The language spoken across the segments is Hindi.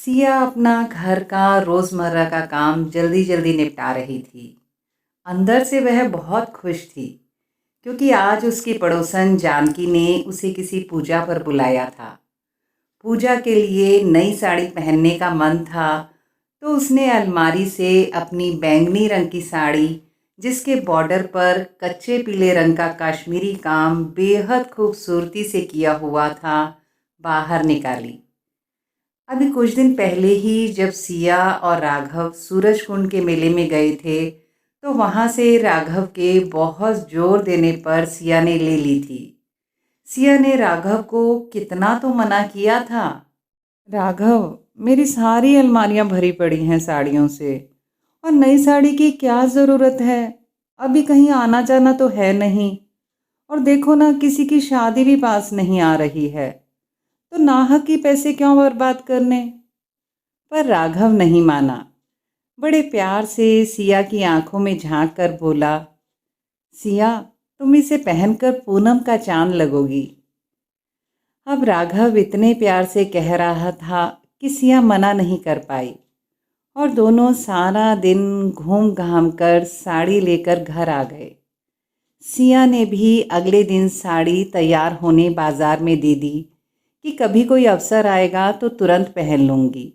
सिया अपना घर का रोज़मर्रा का काम जल्दी जल्दी निपटा रही थी। अंदर से वह बहुत खुश थी क्योंकि आज उसकी पड़ोसन जानकी ने उसे किसी पूजा पर बुलाया था। पूजा के लिए नई साड़ी पहनने का मन था तो उसने अलमारी से अपनी बैंगनी रंग की साड़ी, जिसके बॉर्डर पर कच्चे पीले रंग का कश्मीरी काम बेहद खूबसूरती से किया हुआ था, बाहर निकाली। अभी कुछ दिन पहले ही जब सिया और राघव सूरज कुंड के मेले में गए थे तो वहां से राघव के बहुत जोर देने पर सिया ने ले ली थी। सिया ने राघव को कितना तो मना किया था। राघव, मेरी सारी अलमारियां भरी पड़ी हैं साड़ियों से, और नई साड़ी की क्या ज़रूरत है। अभी कहीं आना जाना तो है नहीं, और देखो ना किसी की शादी भी पास नहीं आ रही है, तो नाहक की पैसे क्यों बर्बाद करने। पर राघव नहीं माना। बड़े प्यार से सिया की आंखों में झांक कर बोला, सिया, तुम इसे पहनकर पूनम का चांद लगोगी। अब राघव इतने प्यार से कह रहा था कि सिया मना नहीं कर पाई, और दोनों सारा दिन घूम घाम कर साड़ी लेकर घर आ गए। सिया ने भी अगले दिन साड़ी तैयार होने बाजार में दे दी कि कभी कोई अवसर आएगा तो तुरंत पहन लूँगी।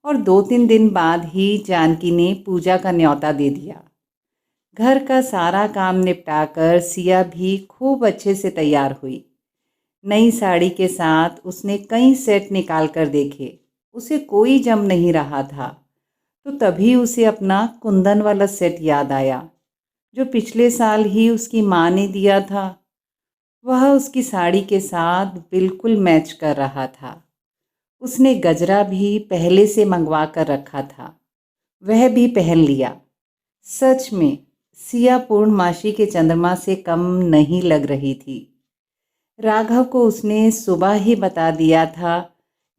और 2-3 दिन बाद ही जानकी ने पूजा का न्योता दे दिया। घर का सारा काम निपटाकर सिया भी खूब अच्छे से तैयार हुई। नई साड़ी के साथ उसने कई सेट निकाल कर देखे, उसे कोई जम नहीं रहा था। तो तभी उसे अपना कुंदन वाला सेट याद आया जो पिछले साल ही उसकी माँ ने दिया था। वह उसकी साड़ी के साथ बिल्कुल मैच कर रहा था। उसने गजरा भी पहले से मंगवा कर रखा था, वह भी पहन लिया। सच में सिया पूर्णमासी के चंद्रमा से कम नहीं लग रही थी। राघव को उसने सुबह ही बता दिया था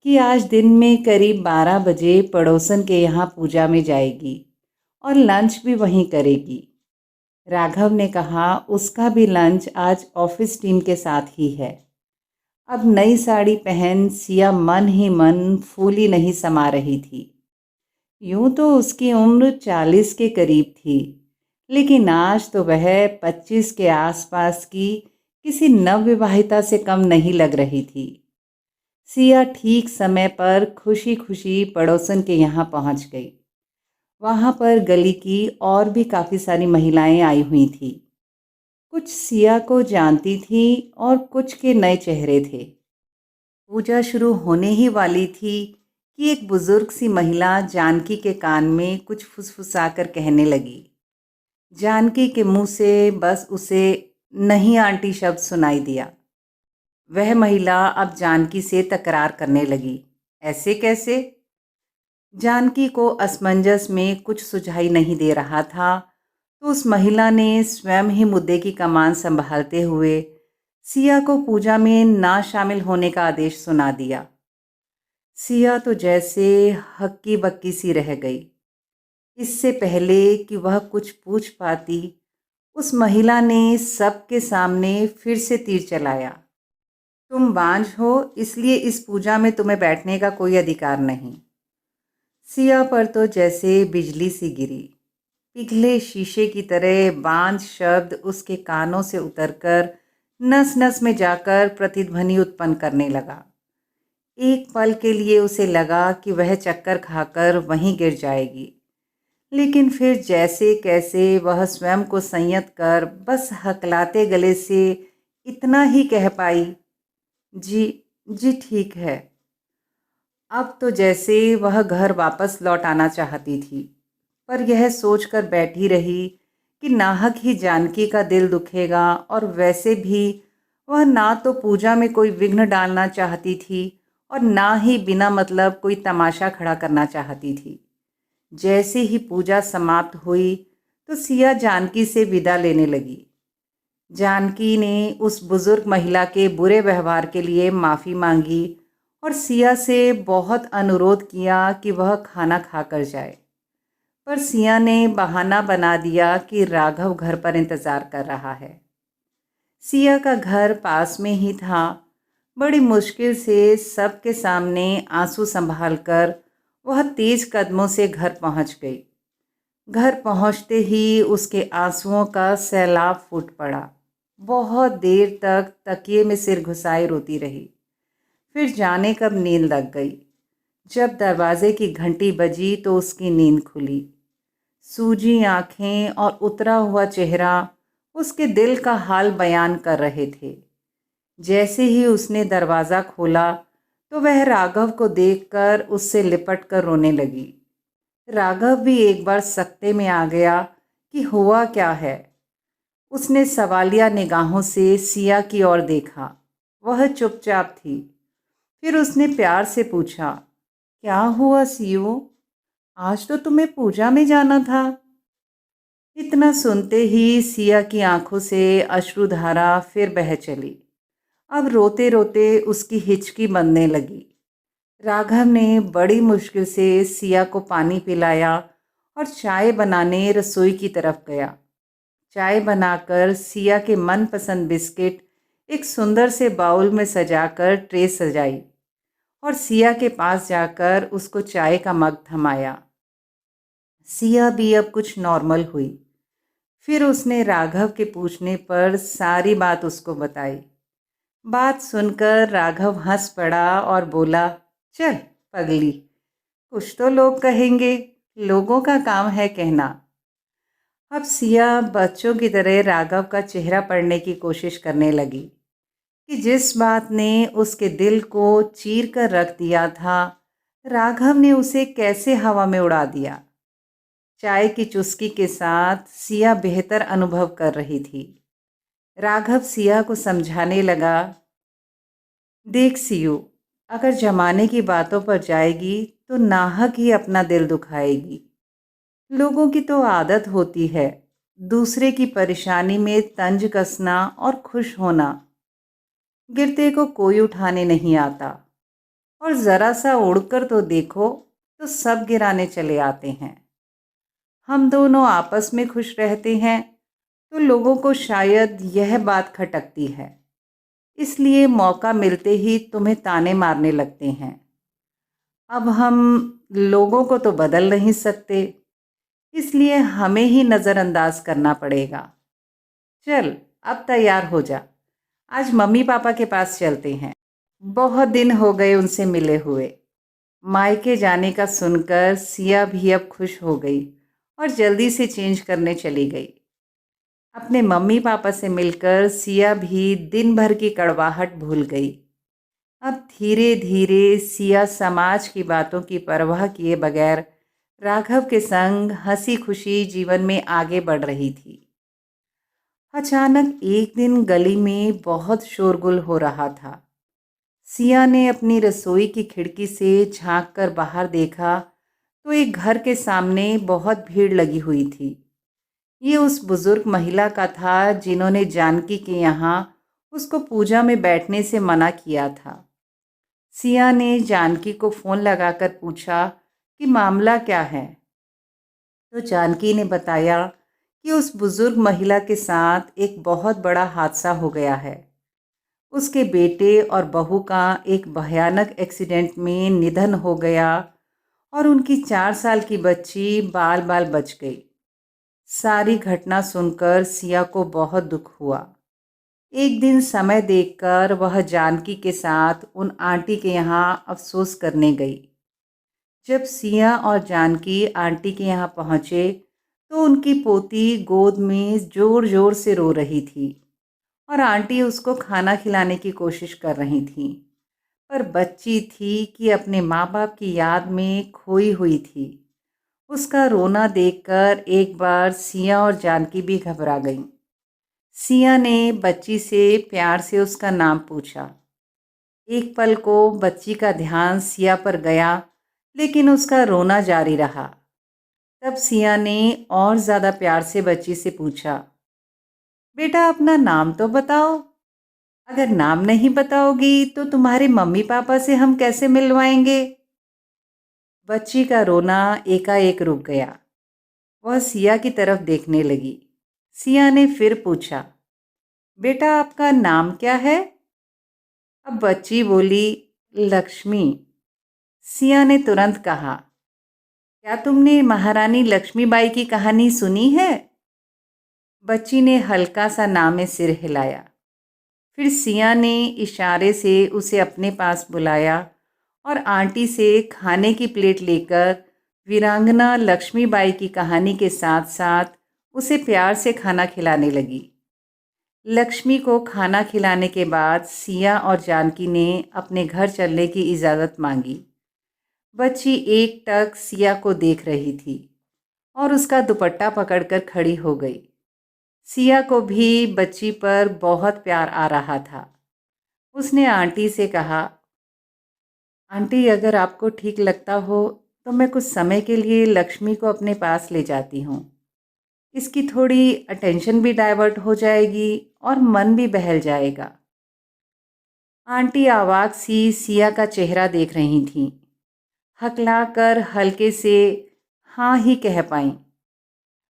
कि आज दिन में करीब 12 बजे पड़ोसन के यहाँ पूजा में जाएगी और लंच भी वहीं करेगी। राघव ने कहा उसका भी लंच आज ऑफिस टीम के साथ ही है। अब नई साड़ी पहन सिया मन ही मन फूली नहीं समा रही थी। यूं तो उसकी उम्र 40 के करीब थी, लेकिन आज तो वह 25 के आसपास की किसी नवविवाहिता से कम नहीं लग रही थी। सिया ठीक समय पर खुशी खुशी पड़ोसन के यहाँ पहुँच गई। वहाँ पर गली की और भी काफ़ी सारी महिलाएं आई हुई थी। कुछ सिया को जानती थी और कुछ के नए चेहरे थे। पूजा शुरू होने ही वाली थी कि एक बुजुर्ग सी महिला जानकी के कान में कुछ फुसफुसाकर कहने लगी। जानकी के मुंह से बस उसे नहीं आंटी शब्द सुनाई दिया। वह महिला अब जानकी से तकरार करने लगी, ऐसे कैसे। जानकी को असमंजस में कुछ सुझाई नहीं दे रहा था तो उस महिला ने स्वयं ही मुद्दे की कमान संभालते हुए सिया को पूजा में ना शामिल होने का आदेश सुना दिया। सिया तो जैसे हक्की बक्की सी रह गई। इससे पहले कि वह कुछ पूछ पाती, उस महिला ने सबके सामने फिर से तीर चलाया। तुम बांझ हो, इसलिए इस पूजा में तुम्हें बैठने का कोई अधिकार नहीं। सिया पर तो जैसे बिजली सी गिरी। पिघले शीशे की तरह बांझ शब्द उसके कानों से उतरकर नस नस में जाकर प्रतिध्वनि उत्पन्न करने लगा। एक पल के लिए उसे लगा कि वह चक्कर खाकर वहीं गिर जाएगी, लेकिन फिर जैसे कैसे वह स्वयं को संयत कर बस हकलाते गले से इतना ही कह पाई, जी जी ठीक है। अब तो जैसे वह घर वापस लौट आना चाहती थी, पर यह सोचकर बैठी रही कि नाहक ही जानकी का दिल दुखेगा, और वैसे भी वह ना तो पूजा में कोई विघ्न डालना चाहती थी और ना ही बिना मतलब कोई तमाशा खड़ा करना चाहती थी। जैसे ही पूजा समाप्त हुई तो सिया जानकी से विदा लेने लगी। जानकी ने उस बुजुर्ग महिला के बुरे व्यवहार के लिए माफ़ी मांगी और सिया से बहुत अनुरोध किया कि वह खाना खाकर जाए। पर सिया ने बहाना बना दिया कि राघव घर पर इंतज़ार कर रहा है। सिया का घर पास में ही था। बड़ी मुश्किल से सबके सामने आंसू संभालकर वह तेज कदमों से घर पहुंच गई। घर पहुंचते ही उसके आंसुओं का सैलाब फूट पड़ा। बहुत देर तक तकिए में सिर घुसाए रोती रही। फिर जाने कब नींद लग गई। जब दरवाजे की घंटी बजी तो उसकी नींद खुली। सूजी आंखें और उतरा हुआ चेहरा उसके दिल का हाल बयान कर रहे थे। जैसे ही उसने दरवाज़ा खोला तो वह राघव को देखकर उससे लिपट कर रोने लगी। राघव भी एक बार सकते में आ गया कि हुआ क्या है। उसने सवालिया निगाहों से सिया की ओर देखा। वह चुपचाप थी। फिर उसने प्यार से पूछा, क्या हुआ सियो? आज तो तुम्हें पूजा में जाना था। इतना सुनते ही सिया की आंखों से अश्रुधारा फिर बह चली। अब रोते रोते उसकी हिचकी बनने लगी। राघव ने बड़ी मुश्किल से सिया को पानी पिलाया और चाय बनाने रसोई की तरफ गया। चाय बनाकर सिया के मनपसंद बिस्किट एक सुंदर से बाउल में सजाकर ट्रे सजाई और सिया के पास जाकर उसको चाय का मग थमाया। सिया भी अब कुछ नॉर्मल हुई। फिर उसने राघव के पूछने पर सारी बात उसको बताई। बात सुनकर राघव हंस पड़ा और बोला, चल पगली, कुछ तो लोग कहेंगे, लोगों का काम है कहना। अब सिया बच्चों की तरह राघव का चेहरा पढ़ने की कोशिश करने लगी कि जिस बात ने उसके दिल को चीर कर रख दिया था, राघव ने उसे कैसे हवा में उड़ा दिया। चाय की चुस्की के साथ सिया बेहतर अनुभव कर रही थी। राघव सिया को समझाने लगा, देख सियो, अगर जमाने की बातों पर जाएगी तो नाहक ही अपना दिल दुखाएगी। लोगों की तो आदत होती है दूसरे की परेशानी में तंज कसना और खुश होना। गिरते को कोई उठाने नहीं आता, और ज़रा सा उड़कर तो देखो तो सब गिराने चले आते हैं। हम दोनों आपस में खुश रहते हैं तो लोगों को शायद यह बात खटकती है, इसलिए मौका मिलते ही तुम्हें ताने मारने लगते हैं। अब हम लोगों को तो बदल नहीं सकते, इसलिए हमें ही नज़रअंदाज करना पड़ेगा। चल अब तैयार हो जा, आज मम्मी पापा के पास चलते हैं। बहुत दिन हो गए उनसे मिले हुए। मायके जाने का सुनकर सिया भी अब खुश हो गई और जल्दी से चेंज करने चली गई। अपने मम्मी पापा से मिलकर सिया भी दिन भर की कड़वाहट भूल गई। अब धीरे धीरे सिया समाज की बातों की परवाह किए बगैर राघव के संग हंसी खुशी जीवन में आगे बढ़ रही थी। अचानक एक दिन गली में बहुत शोरगुल हो रहा था। सिया ने अपनी रसोई की खिड़की से झांक कर बाहर देखा तो एक घर के सामने बहुत भीड़ लगी हुई थी। ये उस बुजुर्ग महिला का था जिन्होंने जानकी के यहाँ उसको पूजा में बैठने से मना किया था। सिया ने जानकी को फ़ोन लगाकर पूछा कि मामला क्या है, तो जानकी ने बताया कि उस बुजुर्ग महिला के साथ एक बहुत बड़ा हादसा हो गया है। उसके बेटे और बहू का एक भयानक एक्सीडेंट में निधन हो गया और उनकी 4 साल की बच्ची बाल बाल बच गई। सारी घटना सुनकर सिया को बहुत दुख हुआ। एक दिन समय देखकर वह जानकी के साथ उन आंटी के यहाँ अफसोस करने गई। जब सिया और जानकी आंटी के यहाँ पहुँचे तो उनकी पोती गोद में ज़ोर ज़ोर से रो रही थी और आंटी उसको खाना खिलाने की कोशिश कर रही थी, पर बच्ची थी कि अपने माँ बाप की याद में खोई हुई थी। उसका रोना देखकर एक बार सिया और जानकी भी घबरा गईं। सिया ने बच्ची से प्यार से उसका नाम पूछा। एक पल को बच्ची का ध्यान सिया पर गया, लेकिन उसका रोना जारी रहा। तब सिया ने और ज़्यादा प्यार से बच्ची से पूछा, बेटा अपना नाम तो बताओ। अगर नाम नहीं बताओगी तो तुम्हारे मम्मी पापा से हम कैसे मिलवाएंगे? बच्ची का रोना एकाएक रुक गया। वह सिया की तरफ देखने लगी। सिया ने फिर पूछा, बेटा आपका नाम क्या है? अब बच्ची बोली, लक्ष्मी। सिया ने तुरंत कहा, क्या तुमने महारानी लक्ष्मीबाई की कहानी सुनी है? बच्ची ने हल्का सा ना में सिर हिलाया। फिर सिया ने इशारे से उसे अपने पास बुलाया और आंटी से खाने की प्लेट लेकर वीरांगना लक्ष्मीबाई की कहानी के साथ साथ उसे प्यार से खाना खिलाने लगी। लक्ष्मी को खाना खिलाने के बाद सिया और जानकी ने अपने घर चलने की इजाज़त मांगी। बच्ची एकटक सिया को देख रही थी और उसका दुपट्टा पकड़कर खड़ी हो गई। सिया को भी बच्ची पर बहुत प्यार आ रहा था। उसने आंटी से कहा, आंटी अगर आपको ठीक लगता हो तो मैं कुछ समय के लिए लक्ष्मी को अपने पास ले जाती हूँ। इसकी थोड़ी अटेंशन भी डाइवर्ट हो जाएगी और मन भी बहल जाएगा। आंटी अवाक सी सिया का चेहरा देख रही थीं। हकलाकर हल्के से हाँ ही कह पाईं।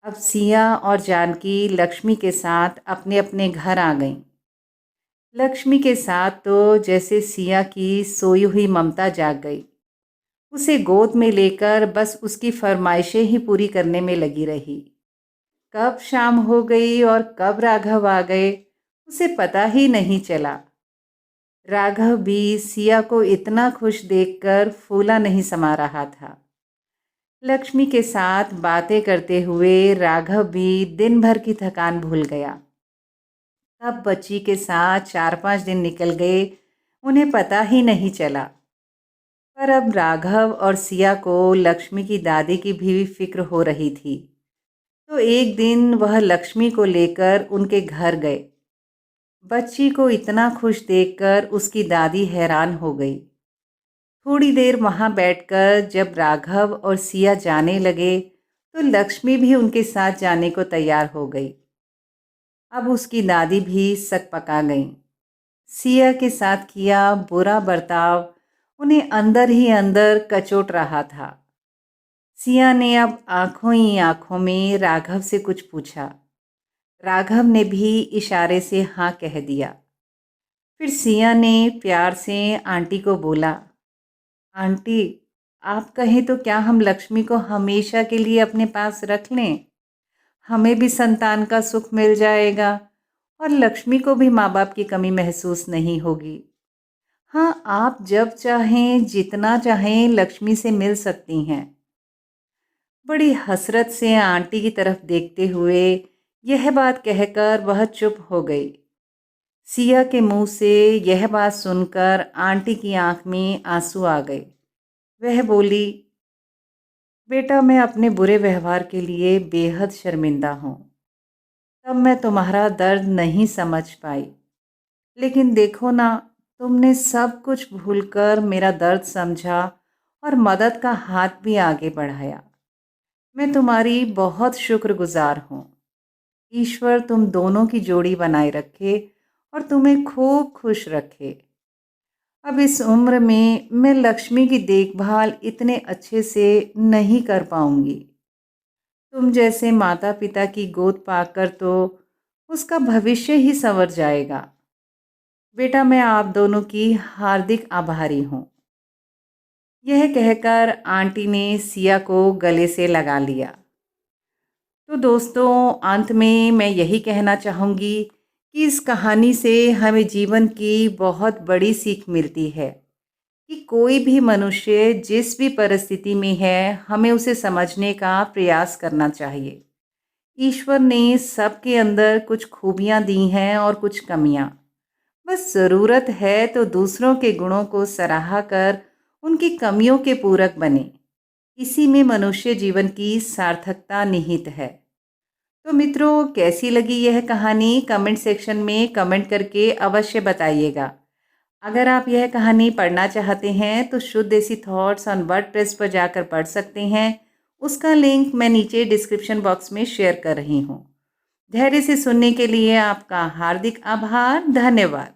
अब सिया और जानकी लक्ष्मी के साथ अपने अपने घर आ गईं। लक्ष्मी के साथ तो जैसे सिया की सोई हुई ममता जाग गई। उसे गोद में लेकर बस उसकी फरमाइशें ही पूरी करने में लगी रही। कब शाम हो गई और कब राघव आ गए उसे पता ही नहीं चला। राघव भी सिया को इतना खुश देखकर फूला नहीं समा रहा था। लक्ष्मी के साथ बातें करते हुए राघव भी दिन भर की थकान भूल गया। तब बच्ची के साथ 4-5 दिन निकल गए, उन्हें पता ही नहीं चला। पर अब राघव और सिया को लक्ष्मी की दादी की भी फिक्र हो रही थी। तो एक दिन वह लक्ष्मी को लेकर उनके घर गए। बच्ची को इतना खुश देखकर उसकी दादी हैरान हो गई। थोड़ी देर वहाँ बैठकर जब राघव और सिया जाने लगे तो लक्ष्मी भी उनके साथ जाने को तैयार हो गई। अब उसकी दादी भी सकपका गईं। सिया के साथ किया बुरा बर्ताव उन्हें अंदर ही अंदर कचोट रहा था। सिया ने अब आंखों ही आंखों में राघव से कुछ पूछा। राघव ने भी इशारे से हाँ कह दिया। फिर सिया ने प्यार से आंटी को बोला, आंटी आप कहें तो क्या हम लक्ष्मी को हमेशा के लिए अपने पास रख लें? हमें भी संतान का सुख मिल जाएगा और लक्ष्मी को भी माँ बाप की कमी महसूस नहीं होगी। हाँ, आप जब चाहें जितना चाहें लक्ष्मी से मिल सकती हैं। बड़ी हसरत से आंटी की तरफ देखते हुए यह बात कहकर वह चुप हो गई। सिया के मुंह से यह बात सुनकर आंटी की आंख में आंसू आ गए। वह बोली, बेटा मैं अपने बुरे व्यवहार के लिए बेहद शर्मिंदा हूँ। तब मैं तुम्हारा दर्द नहीं समझ पाई, लेकिन देखो ना, तुमने सब कुछ भूलकर मेरा दर्द समझा और मदद का हाथ भी आगे बढ़ाया। मैं तुम्हारी बहुत शुक्रगुजार हूँ। ईश्वर तुम दोनों की जोड़ी बनाए रखे और तुम्हें खूब खुश रखे। अब इस उम्र में मैं लक्ष्मी की देखभाल इतने अच्छे से नहीं कर पाऊंगी। तुम जैसे माता पिता की गोद पाकर तो उसका भविष्य ही संवर जाएगा। बेटा मैं आप दोनों की हार्दिक आभारी हूँ। यह कहकर आंटी ने सिया को गले से लगा लिया। तो दोस्तों अंत में मैं यही कहना चाहूँगी कि इस कहानी से हमें जीवन की बहुत बड़ी सीख मिलती है कि कोई भी मनुष्य जिस भी परिस्थिति में है हमें उसे समझने का प्रयास करना चाहिए। ईश्वर ने सबके अंदर कुछ खूबियाँ दी हैं और कुछ कमियाँ। बस ज़रूरत है तो दूसरों के गुणों को सराहा कर उनकी कमियों के पूरक बने। इसी में मनुष्य जीवन की सार्थकता निहित है। तो मित्रों कैसी लगी यह कहानी कमेंट सेक्शन में कमेंट करके अवश्य बताइएगा। अगर आप यह कहानी पढ़ना चाहते हैं तो शुद्ध देसी थॉट्स ऑन वर्डप्रेस पर जाकर पढ़ सकते हैं। उसका लिंक मैं नीचे डिस्क्रिप्शन बॉक्स में शेयर कर रही हूँ। धैर्य से सुनने के लिए आपका हार्दिक आभार। धन्यवाद।